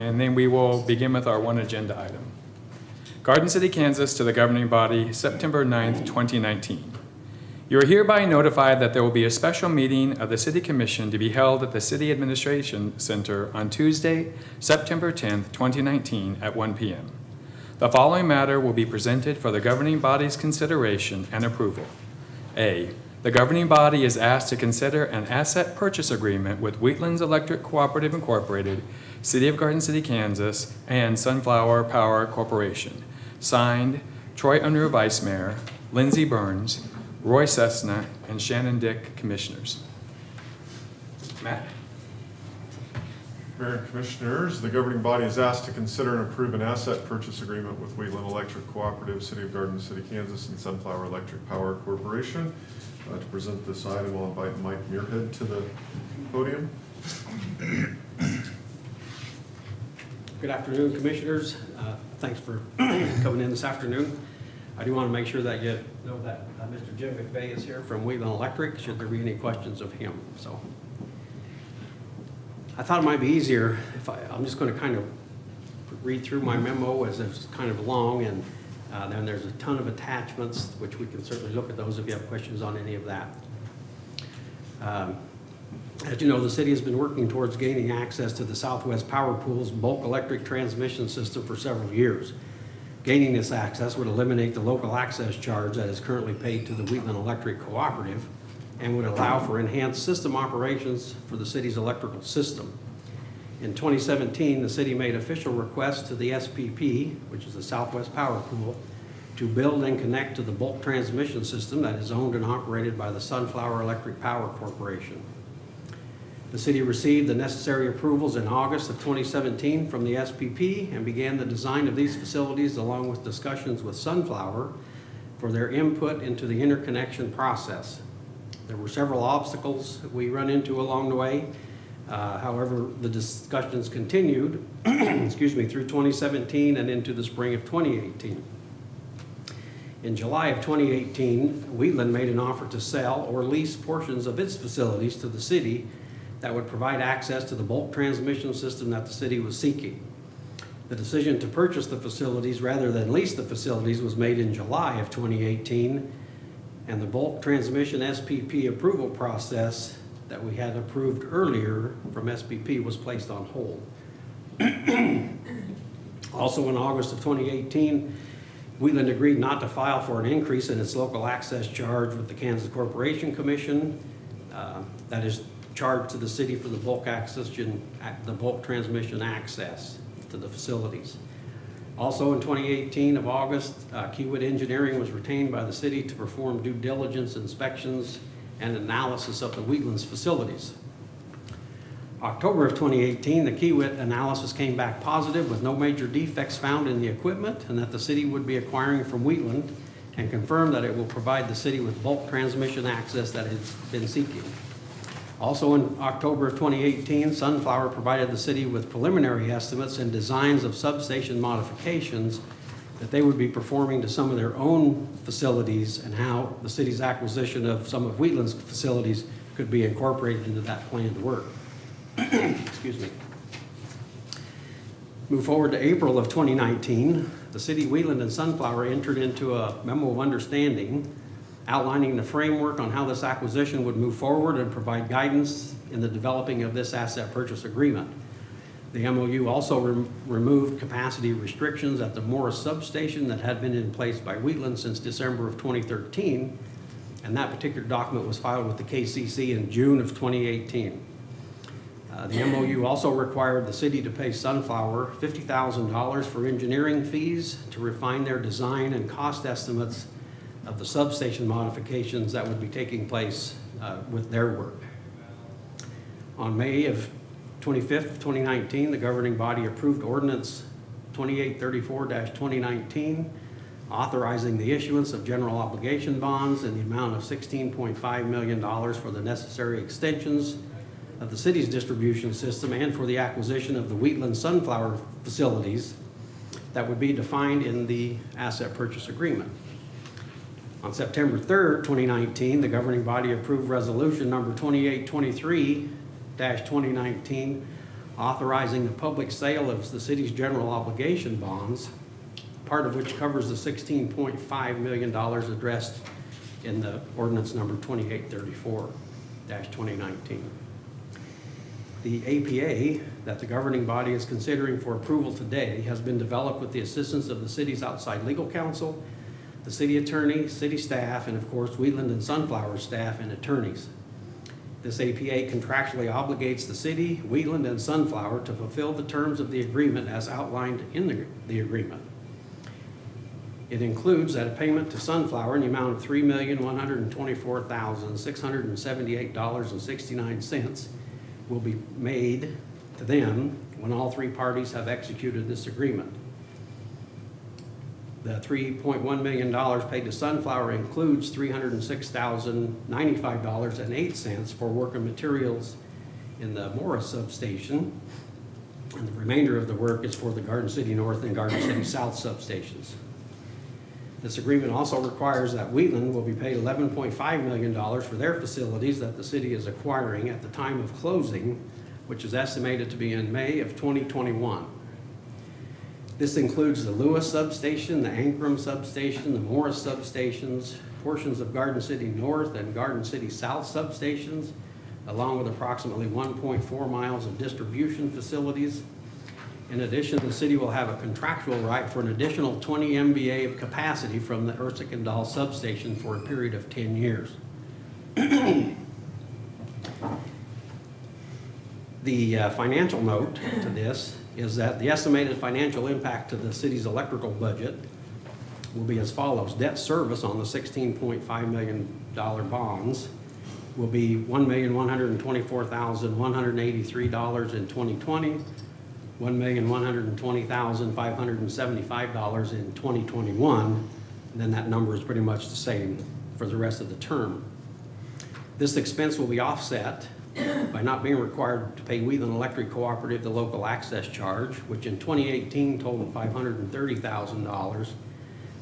And then we will begin with our one agenda item. Garden City, Kansas to the governing body, September 9th, 2019. You are hereby notified that there will be a special meeting of the City Commission to be held at the City Administration Center on Tuesday, September 10th, 2019 at 1 p.m. The following matter will be presented for the governing body's consideration and approval. A, the governing body is asked to consider an asset purchase agreement with Wheatlands Electric Cooperative Incorporated, City of Garden City, Kansas, and Sunflower Power Corporation. Signed, Troy Unruh, Vice Mayor, Lindsey Burns, Roy Cessna, and Shannon Dick, Commissioners. Matt. Mayor and Commissioners, the governing body is asked to consider and approve an asset purchase agreement with Wheatland Electric Cooperative, City of Garden City, Kansas, and Sunflower Electric Power Corporation. To present this item, I'll invite Mike Muirhead to the podium. Good afternoon, Commissioners. Thanks for coming in this afternoon. I do want to make sure that you know that Mr. Jim McVeigh is here from Wheatland Electric, should there be any questions of him. So I thought it might be easier if I'm just going to kind of read through my memo as it's kind of long, and then there's a ton of attachments, which we can certainly look at those if you have questions on any of that. As you know, the city has been working towards gaining access to the Southwest Power Pool's bulk electric transmission system for several years. Gaining this access would eliminate the local access charge that is currently paid to the Wheatland Electric Cooperative and would allow for enhanced system operations for the city's electrical system. In 2017, the city made official requests to the SPP, which is the Southwest Power Pool, to build and connect to the bulk transmission system that is owned and operated by the Sunflower Electric Power Corporation. The city received the necessary approvals in August of 2017 from the SPP and began the design of these facilities along with discussions with Sunflower for their input into the interconnection process. There were several obstacles that we run into along the way. However, the discussions continued excuse me, through 2017 and into the spring of 2018. In July of 2018, Wheatland made an offer to sell or lease portions of its facilities to the city that would provide access to the bulk transmission system that the city was seeking. The decision to purchase the facilities rather than lease the facilities was made in July of 2018, and the bulk transmission SPP approval process that we had approved earlier from SPP was placed on hold. Also in August of 2018, Wheatland agreed not to file for an increase in its local access charge with the Kansas Corporation Commission. That is charged to the city for the bulk transmission access to the facilities. Also in 2018 of August, Kiewit Engineering was retained by the city to perform due diligence inspections and analysis of the Wheatlands facilities. October of 2018, the Kiewit analysis came back positive with no major defects found in the equipment and that the city would be acquiring from Wheatland, and confirmed that it will provide the city with bulk transmission access that it's been seeking. Also in October of 2018, Sunflower provided the city with preliminary estimates and designs of substation modifications that they would be performing to some of their own facilities and how the city's acquisition of some of Wheatland's facilities could be incorporated into that planned work. Excuse me. Move forward to April of 2019, the city, Wheatland, and Sunflower entered into a memo of understanding outlining the framework on how this acquisition would move forward and provide guidance in the developing of this asset purchase agreement. The MOU also removed capacity restrictions at the Morris substation that had been in place by Wheatland since December of 2013, and that particular document was filed with the KCC in June of 2018. The MOU also required the city to pay Sunflower $50,000 for engineering fees to refine their design and cost estimates of the substation modifications that would be taking place with their work. On May of 25th, 2019, the governing body approved Ordinance 2834-2019, authorizing the issuance of general obligation bonds in the amount of $16.5 million for the necessary extensions of the city's distribution system and for the acquisition of the Wheatland Sunflower facilities that would be defined in the asset purchase agreement. On September 3rd, 2019, the governing body approved resolution number 2823-2019, authorizing the public sale of the city's general obligation bonds, part of which covers the $16.5 million addressed in the ordinance number 2834-2019. The APA that the governing body is considering for approval today has been developed with the assistance of the city's outside legal counsel, the city attorney, city staff, and of course, Wheatland and Sunflower staff and attorneys. This APA contractually obligates the city, Wheatland, and Sunflower to fulfill the terms of the agreement as outlined in the agreement. It includes that a payment to Sunflower in the amount of $3,124,678.69 will be made to them when all three parties have executed this agreement. The $3.1 million paid to Sunflower includes $306,095.08 for work and materials in the Morris substation, and the remainder of the work is for the Garden City North and Garden City South substations. This agreement also requires that Wheatland will be paid $11.5 million for their facilities that the city is acquiring at the time of closing, which is estimated to be in May of 2021. This includes the Lewis substation, the Ankrum substation, the Morris substations, portions of Garden City North and Garden City South substations, along with approximately 1.4 miles of distribution facilities. In addition, the city will have a contractual right for an additional 20 MVA of capacity from the Ursicandal substation for a period of 10 years. The financial note to this is that the estimated financial impact to the city's electrical budget will be as follows. Debt service on the $16.5 million bonds will be $1,124,183 in 2020, $1,120,575 in 2021, and then that number is pretty much the same for the rest of the term. This expense will be offset by not being required to pay Wheatland Electric Cooperative the local access charge, which in 2018 totaled $530,000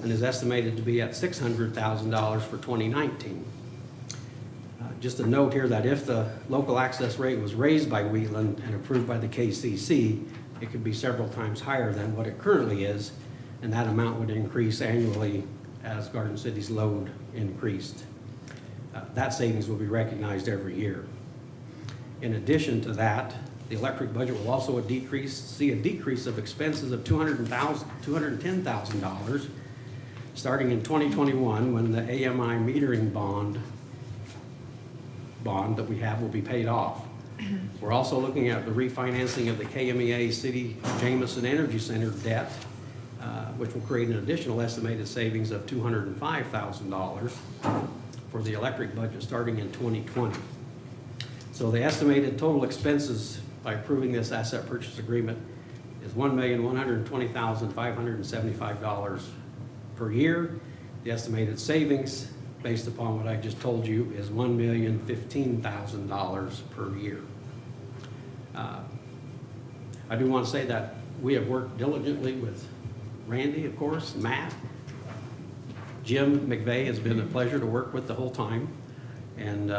and is estimated to be at $600,000 for 2019. Just a note here that if the local access rate was raised by Wheatland and approved by the KCC, it could be several times higher than what it currently is, and that amount would increase annually as Garden City's load increased. That savings will be recognized every year. In addition to that, the electric budget will also see a decrease of expenses of $210,000 starting in 2021 when the AMI metering bond that we have will be paid off. We're also looking at the refinancing of the KMEA City Jameson Energy Center debt, which will create an additional estimated savings of $205,000 for the electric budget starting in 2020. So the estimated total expenses by approving this asset purchase agreement is $1,120,575 per year. The estimated savings, based upon what I just told you, is $1,015,000 per year. I do want to say that we have worked diligently with Randy, of course, Matt. Jim McVeigh has been a pleasure to work with the whole time, and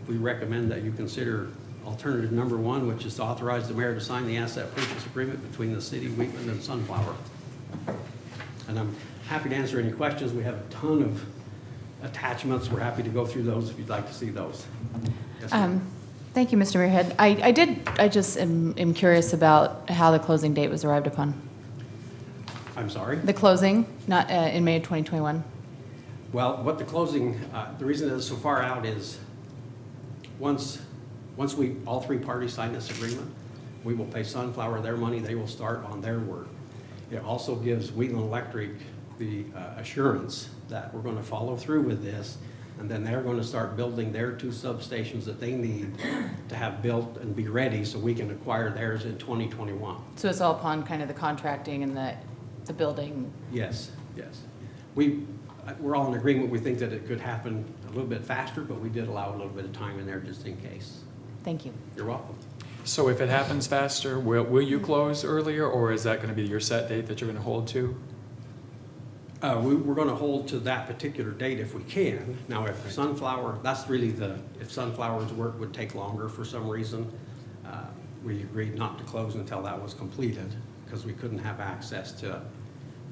we recommend that you consider alternative number one, which is to authorize the mayor to sign the asset purchase agreement between the city, Wheatland, and Sunflower. And I'm happy to answer any questions. We have a ton of attachments. We're happy to go through those if you'd like to see those. Yes, ma'am. Thank you, Mr. Mayorhead. I just am curious about how the closing date was arrived upon. I'm sorry? The closing, not in May of 2021. Well, what the closing, the reason it is so far out is once all three parties sign this agreement, we will pay Sunflower their money, they will start on their work. It also gives Wheatland Electric the assurance that we're going to follow through with this, and then they're going to start building their two substations that they need to have built and be ready so we can acquire theirs in 2021. So it's all upon kind of the contracting and the building. Yes, yes. We're all in agreement. We think that it could happen a little bit faster, but we did allow a little bit of time in there just in case. Thank you. You're welcome. So if it happens faster, will you close earlier, or is that going to be your set date that you're going to hold to? We're going to hold to that particular date if we can. Now, if Sunflower, that's really if Sunflower's work would take longer for some reason, we agreed not to close until that was completed, because we couldn't have access to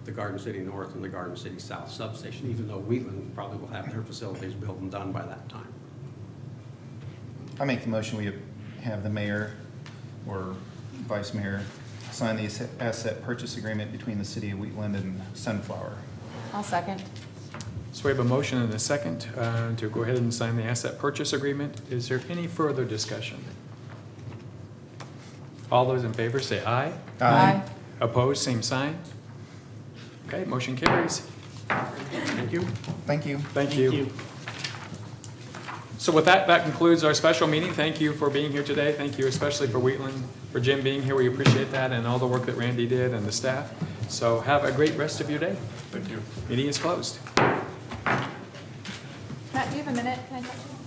the Garden City North and the Garden City South substation, even though Wheatland probably will have their facilities built and done by that time. I make the motion, we have the mayor or vice mayor sign the asset purchase agreement between the city of Wheatland and Sunflower. I'll second. So we have a motion and a second to go ahead and sign the asset purchase agreement. Is there any further discussion? All those in favor say aye. Opposed, same sign. Okay, motion carries. Thank you. Thank you. Thank you. So with that, that concludes our special meeting. Thank you for being here today. Thank you especially for Wheatland, for Jim being here. We appreciate that and all the work that Randy did and the staff. So have a great rest of your day. Thank you. Meeting is closed. Matt, do you have a minute? Can I talk to you?